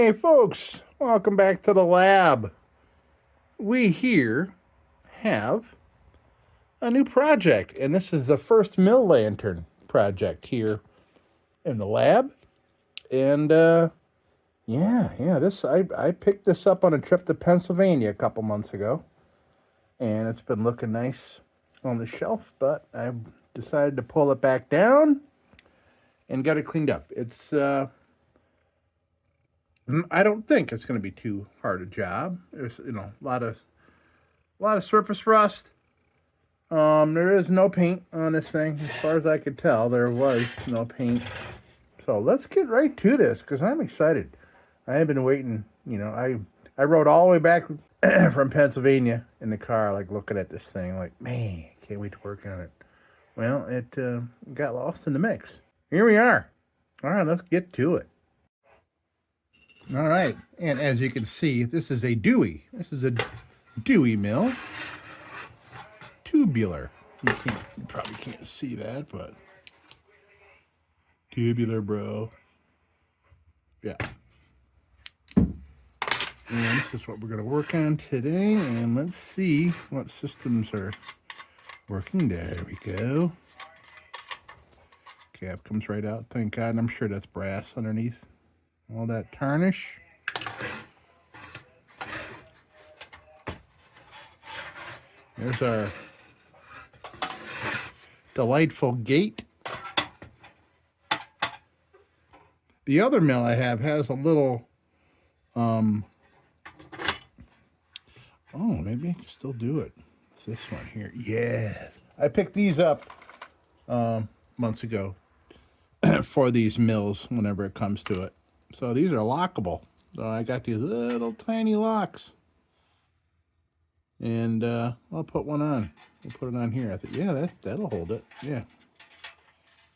Hey folks, welcome back to the lab. We here have a new project, and this is the first mill lantern project here in the lab. And this I picked this up on a trip to Pennsylvania a couple months ago, and it's been looking nice on the shelf, but I decided to pull it back down and got it cleaned up. I don't think it's going to be too hard a job. There's a lot of surface rust. There is no paint on this thing, as far as I could tell. There was no paint. So let's get right to this because I'm excited. I have been waiting. I rode all the way back from Pennsylvania in the car, like looking at this thing, like, man, can't wait to work on it. Well, it got lost in the mix. Here we are. All right, let's get to it. All right, and as you can see, this is a Dewey. This is a Dewey mill. Tubular. You probably can't see that, but tubular, bro. Yeah. And this is what we're going to work on today, and let's see what systems are working. There we go. Cap comes right out, thank God, and I'm sure that's brass underneath. All that tarnish. There's our delightful gate. The other mill I have has a little, oh, maybe I can still do it. It's this one here. Yes. I picked these up months ago for these mills whenever it comes to it. So these are lockable. So I got these little tiny locks. And I'll put one on. We'll put it on here. I think, yeah, that'll hold it. Yeah.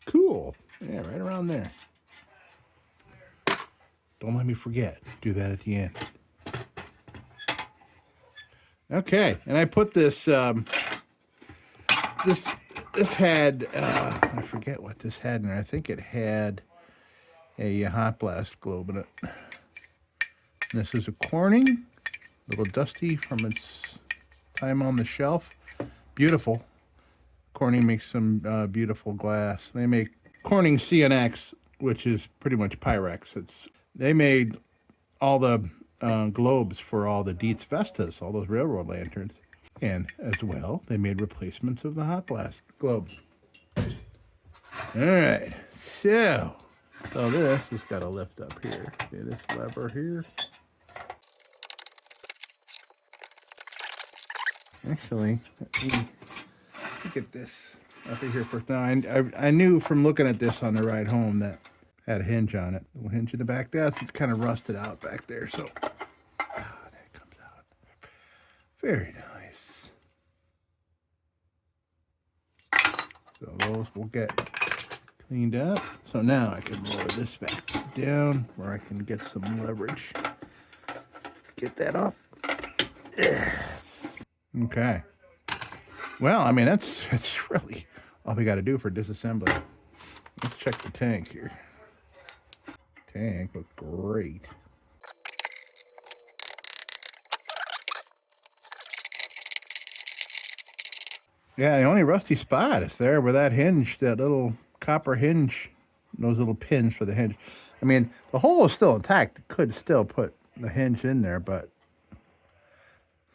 Cool. Yeah, right around there. Don't let me forget. Do that at the end. Okay, and I put this, this had, I forget what this had in there. I think it had a hot blast globe in it. And this is a Corning, a little dusty from its time on the shelf. Beautiful. Corning makes some beautiful glass. They make Corning CNX, which is pretty much Pyrex. They made all the globes for all the Dietz Vestas, all those railroad lanterns. And as well, they made replacements of the hot blast globes. All right, so this has got to lift up here. See this lever here? Actually, let me get this up here first. Now, I knew from looking at this on the ride home that it had a hinge on it. A little hinge in the back. It's kind of rusted out back there, so that comes out. Very nice. So those will get cleaned up. So now I can lower this back down where I can get some leverage. Get that off. Yes. Okay. Well, I mean, that's really all we got to do for disassembly. Let's check the tank here. Tank looks great. Yeah, the only rusty spot is there where that hinge, that little copper hinge, those little pins for the hinge. I mean, the hole is still intact. It could still put the hinge in there, but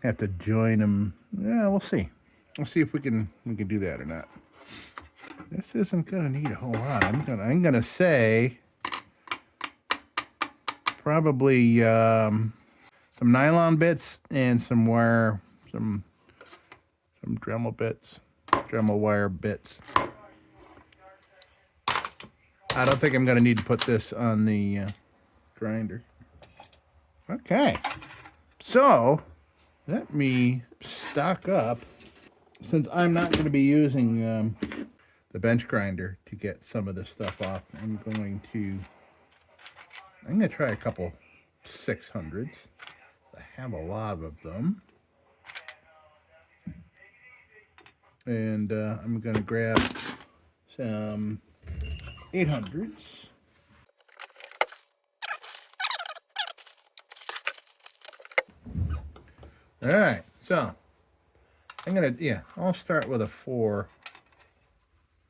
have to join them. Yeah, we'll see. We'll see if we can do that or not. This isn't gonna need a whole lot. I'm gonna say probably some nylon bits and some wire, some Dremel bits, Dremel wire bits. I don't think I'm gonna need to put this on the grinder. Okay, so let me stock up. Since I'm not going to be using the bench grinder to get some of this stuff off, I'm going to try a couple 600s. I have a lot of them. And I'm going to grab some 800s. All right, so I'm gonna, I'll start with a 4.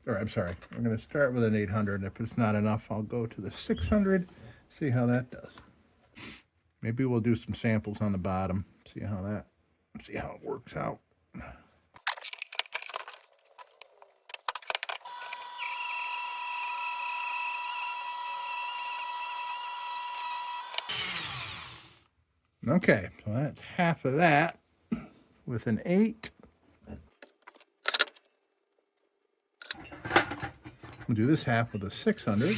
Or I'm sorry, I'm gonna start with an 800. If it's not enough, I'll go to the 600. See how that does. Maybe we'll do some samples on the bottom. See how it works out. Okay, so that's half of that with an 8. We'll do this half with a 600.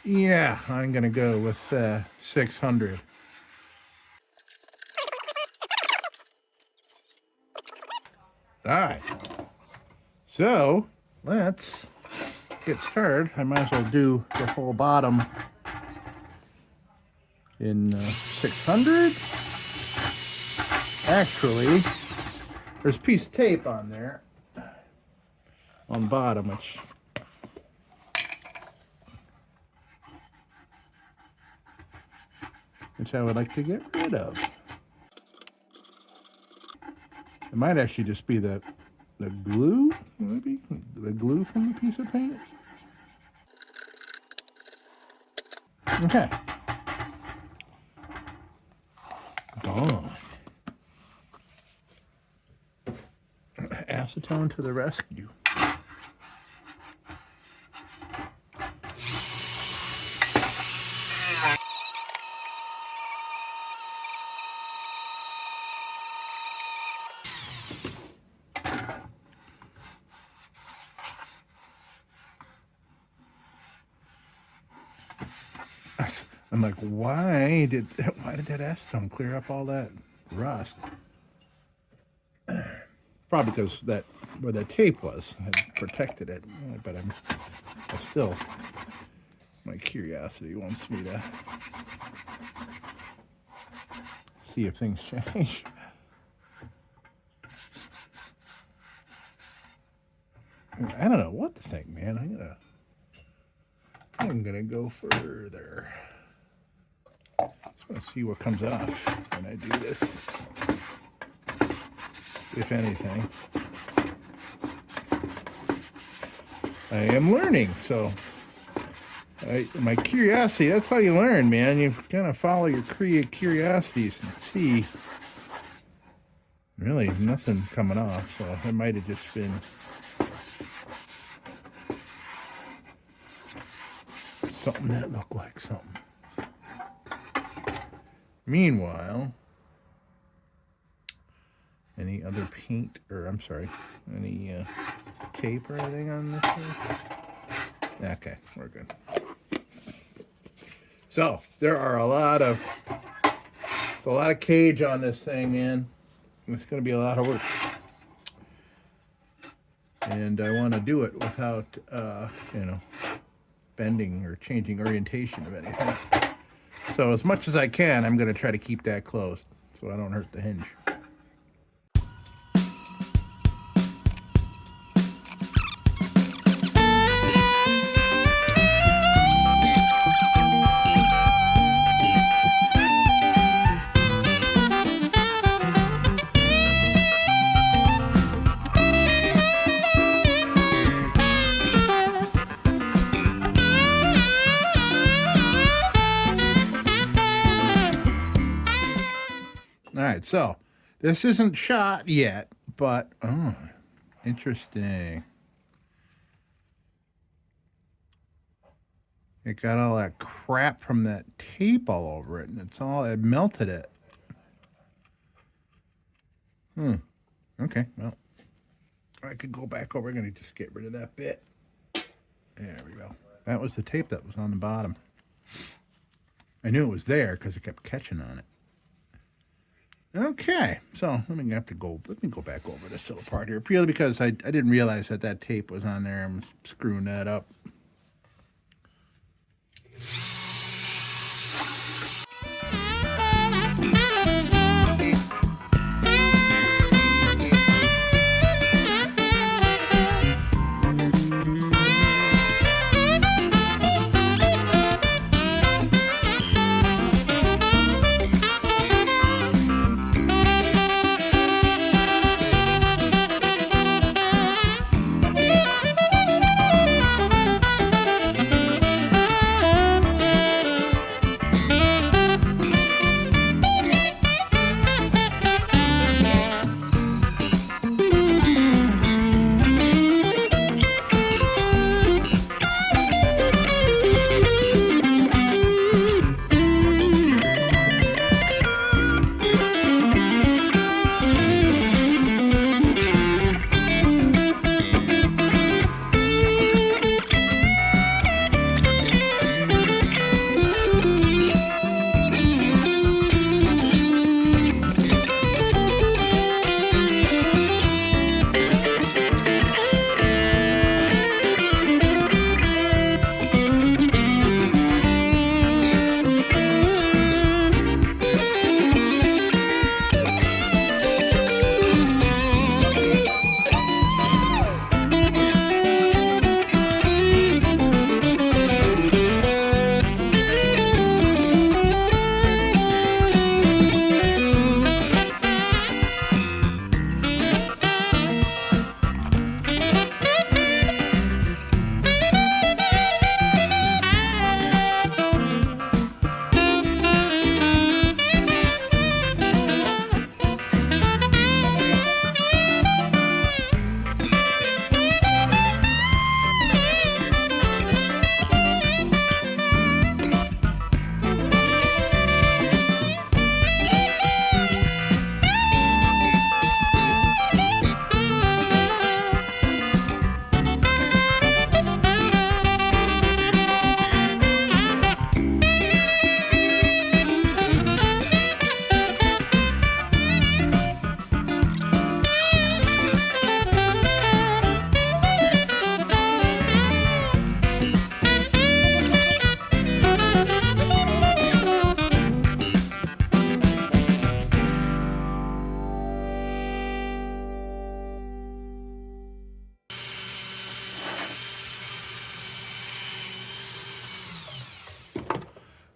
Yeah, I'm going to go with 600. All right. So let's get started. I might as well do the whole bottom in 600. Actually, there's a piece of tape on there on the bottom, which I would like to get rid of. It might actually just be the glue, maybe? The glue from the piece of paint? Okay. Gone. Acetone to the rescue. I'm like, why did that acetone clear up all that rust? Probably because where that tape was had protected it. But I still, my curiosity wants me to see if things change. I don't know what to think, man. I'm gonna go further. Just want to see what comes off when I do this, if anything. I am learning, so my curiosity, that's how you learn, man. You kind of follow your curiosities and see. Really, nothing coming off, so it might have just been something that looked like something. Meanwhile, any other paint, or I'm sorry, any tape or anything on this one? Okay, we're good. So there are a lot of cage on this thing, man. It's going to be a lot of work, and I want to do it without, bending or changing orientation of anything. So as much as I can, I'm going to try to keep that closed so I don't hurt the hinge. All right, so this isn't shot yet, but oh, interesting. It got all that crap from that tape all over it, and it melted it. Okay, well, I could go back over. I'm going to just get rid of that bit. There we go. That was the tape that was on the bottom. I knew it was there because it kept catching on it. Okay, so let me go back over this little part here, purely because I didn't realize that tape was on there. I'm screwing that up.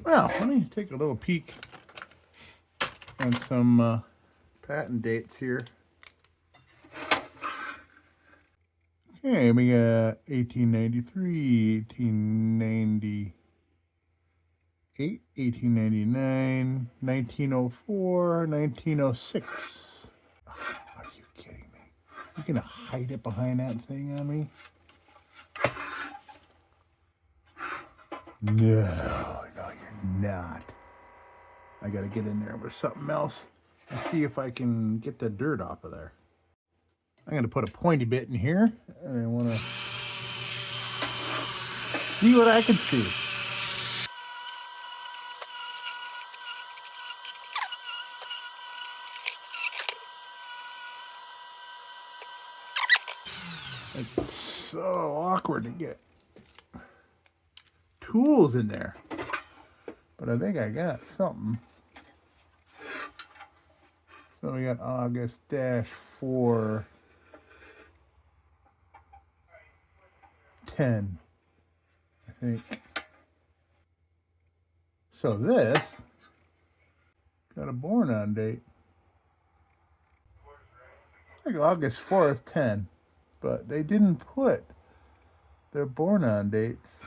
Well, let me take a little peek at some patent dates here. Okay, we got 1893, 1898, 1899, 1904, 1906. Are you kidding me? You're gonna hide it behind that thing on me? No, you're not. I gotta get in there with something else and see if I can get the dirt off of there. I'm gonna put a pointy bit in here, and I wanna see what I can see. It's so awkward to get tools in there, but I think I got something. So we got August-4 10, I think. So this got a born on date. Like August 4th, 10. But they didn't put their born on dates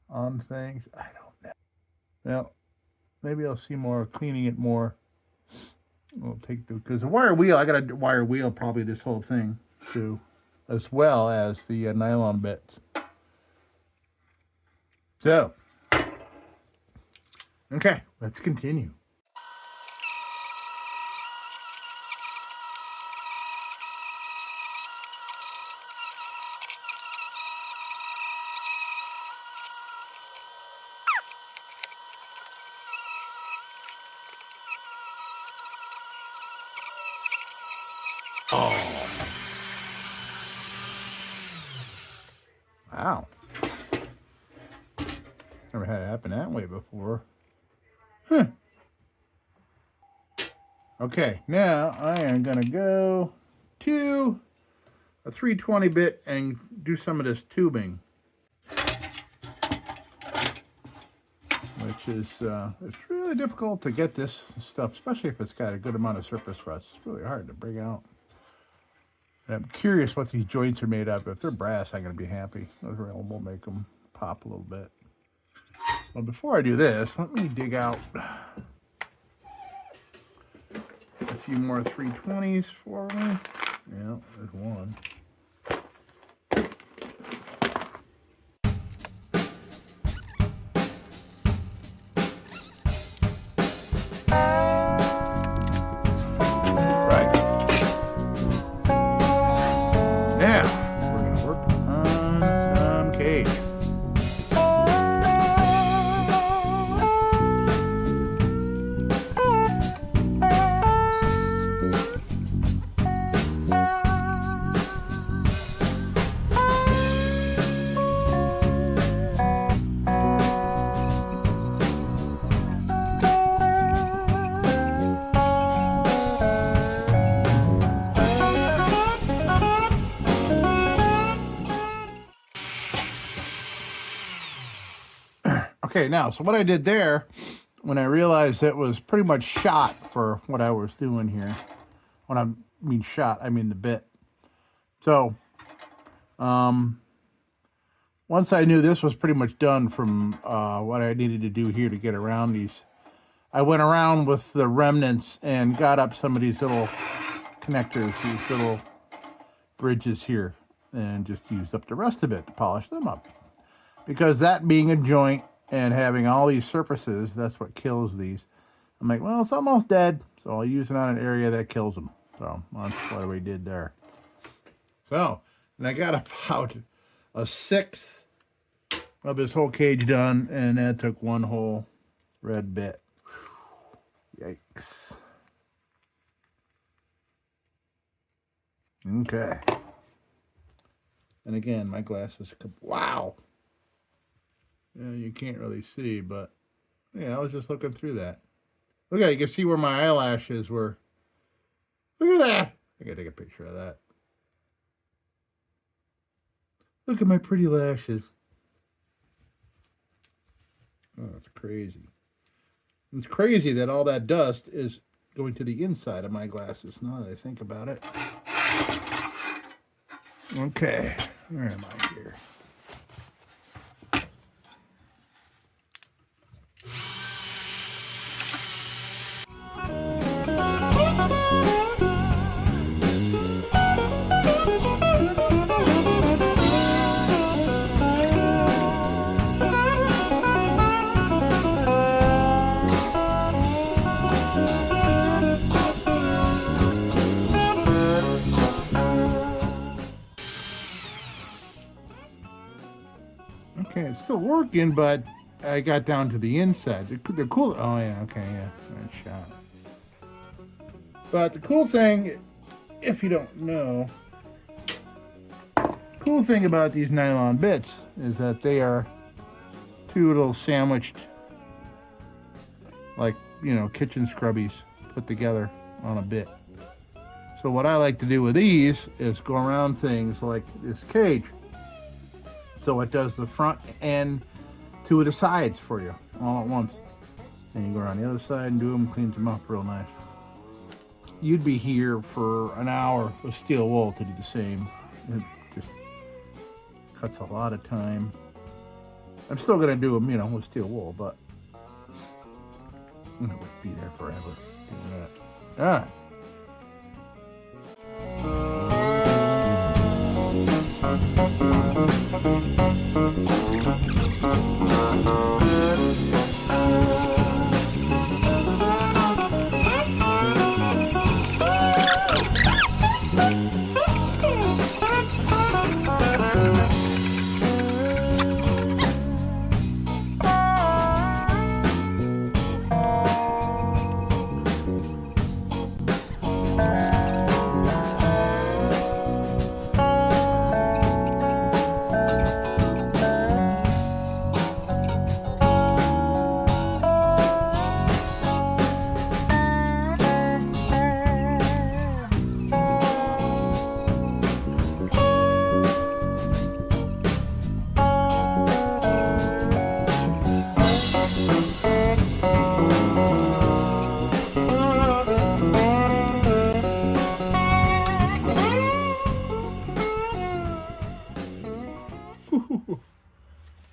on things. I don't know. Well, maybe I'll see more cleaning it more. We'll take because the wire wheel, I got a wire wheel probably this whole thing too, as well as the nylon bits. So, okay, let's continue. Oh. Wow. Never had it happen that way before. Huh. Okay, now I am going to go to a 320 bit and do some of this tubing. Which is, it's really difficult to get this stuff, especially if it's got a good amount of surface rust. It's really hard to bring out. And I'm curious what these joints are made of. If they're brass, I'm going to be happy. Those will make them pop a little bit. Well, before I do this, let me dig out a few more 320s for me. Yeah, there's one. Okay, now, so what I did there, when I realized it was pretty much shot for what I was doing here, when I mean shot, I mean the bit. So, once I knew this was pretty much done from what I needed to do here to get around these, I went around with the remnants and got up some of these little connectors, these little bridges here, and just used up the rest of it to polish them up. Because that being a joint and having all these surfaces, that's what kills these. I'm like, well, it's almost dead, so I'll use it on an area that kills them. So that's what we did there. So, and I got about a sixth of this whole cage done, and that took one whole red bit. Whew. Yikes. Okay. And again, my glasses, wow. Yeah, you can't really see, but yeah, I was just looking through that. Look at it, you can see where my eyelashes were. Look at that. I gotta take a picture of that. Look at my pretty lashes. Oh, it's crazy. It's crazy that all that dust is going to the inside of my glasses, now that I think about it. Okay, where am I here? Okay, it's still working, but I got down to the inside. The cool. Oh yeah, okay, yeah, that shot. But the cool thing, if you don't know, cool thing about these nylon bits is that they are two little sandwiched, like, kitchen scrubbies put together on a bit. So what I like to do with these is go around things like this cage. So it does the front and two of the sides for you all at once. And you go around the other side and do them, cleans them up real nice. You'd be here for an hour with steel wool to do the same. It just cuts a lot of time. I'm still gonna do them, with steel wool, but it would be there forever. All right.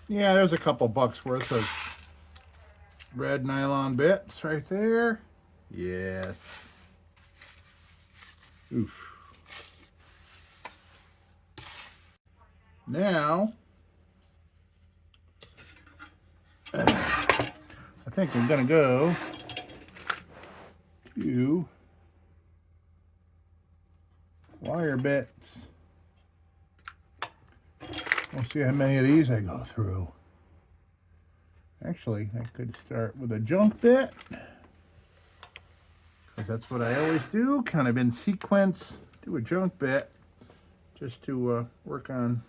Yeah, there's a couple bucks worth of red nylon bits right there. Yes. Oof. Now, I think I'm gonna go to wire bits. We'll see how many of these I go through. Actually, I could start with a junk bit, because that's what I always do, kind of in sequence. Do a junk bit just to work on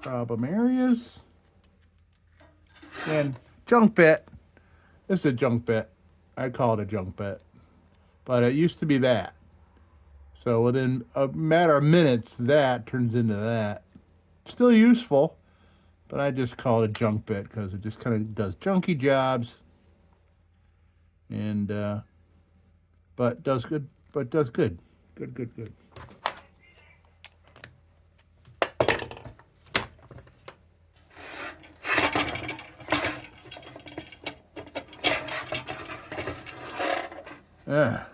problem areas. And junk bit, this is a junk bit. I call it a junk bit, but it used to be that. So within a matter of minutes, that turns into that. Still useful, but I just call it a junk bit because it just kind of does junky jobs, and but does good. Good. Yeah.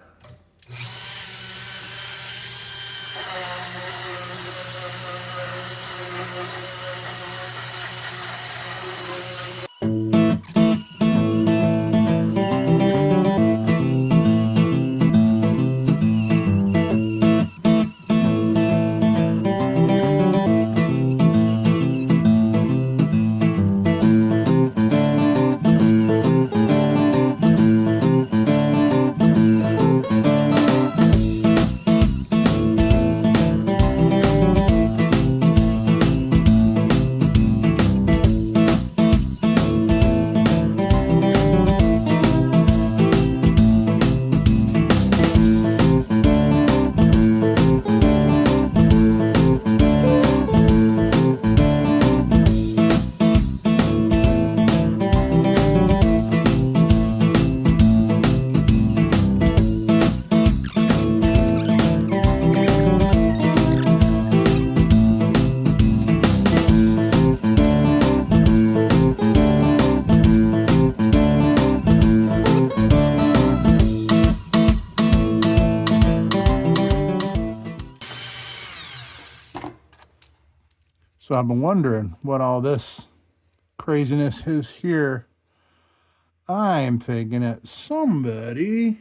So I've been wondering what all this craziness is here. I'm thinking that somebody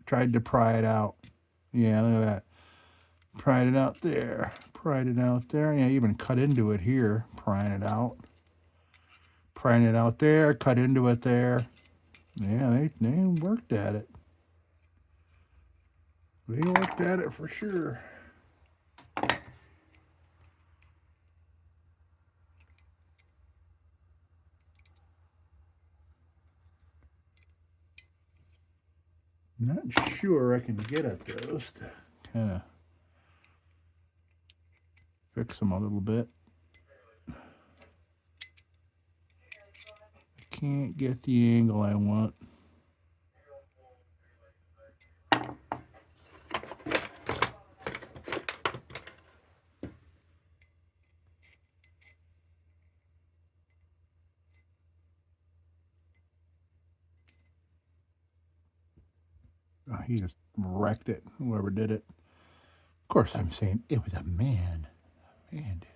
tried to pry it out. Yeah, look at that. Pried it out there. Pried it out there. Yeah, even cut into it here. Prying it out. Prying it out there. Cut into it there. Yeah, they worked at it. They worked at it for sure. Not sure I can get at those to kind of fix them a little bit. I can't get the angle I want. Oh, he just wrecked it, whoever did it. Of course, I'm saying it was a man. A man did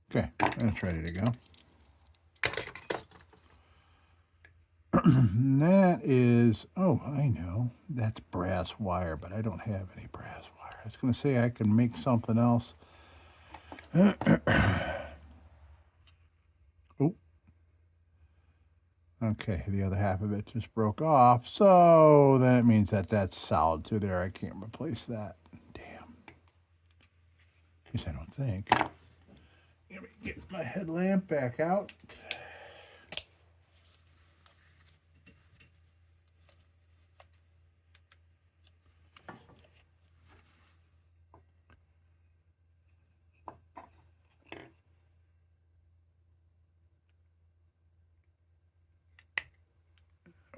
it. Okay, that's ready to go. That is, oh, I know. That's brass wire, but I don't have any brass wire. I was going to say I can make something else. Oh. Okay, the other half of it just broke off, so that means that that's solid through there. I can't replace that. Damn. At least I don't think. Let me get my headlamp back out.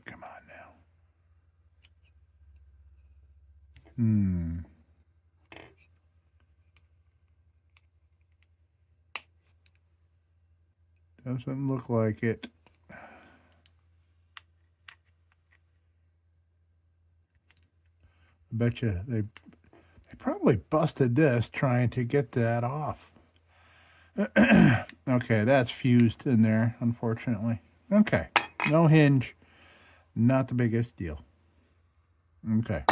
Come on now. Doesn't look like it. I bet you they probably busted this trying to get that off. Okay, that's fused in there, unfortunately. Okay, no hinge. Not the biggest deal. Okay.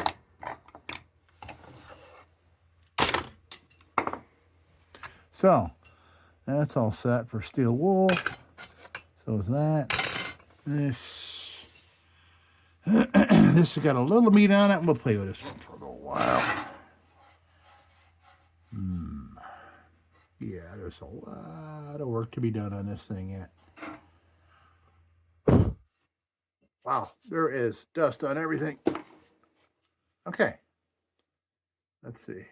So, that's all set for steel wool. So is that. This has got a little meat on it. We'll play with this one for a little while. Yeah, there's a lot of work to be done on this thing yet. Wow, there is dust on everything. Okay. Let's see.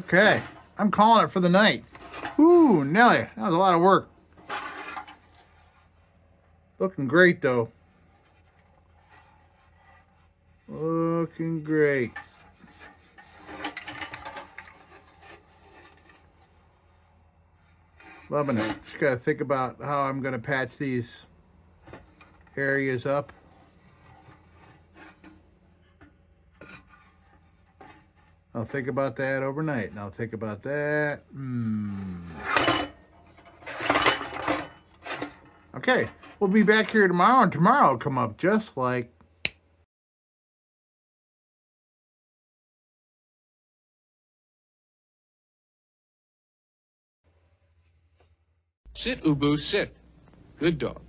Okay, I'm calling it for the night. Ooh, Nelly, that was a lot of work. Looking great, though. Looking great. Loving it. Just got to think about how I'm going to patch these areas up. I'll think about that overnight, and I'll think about that. Okay, we'll be back here tomorrow, and tomorrow will come up just like... Sit, Ubu, sit. Good dog.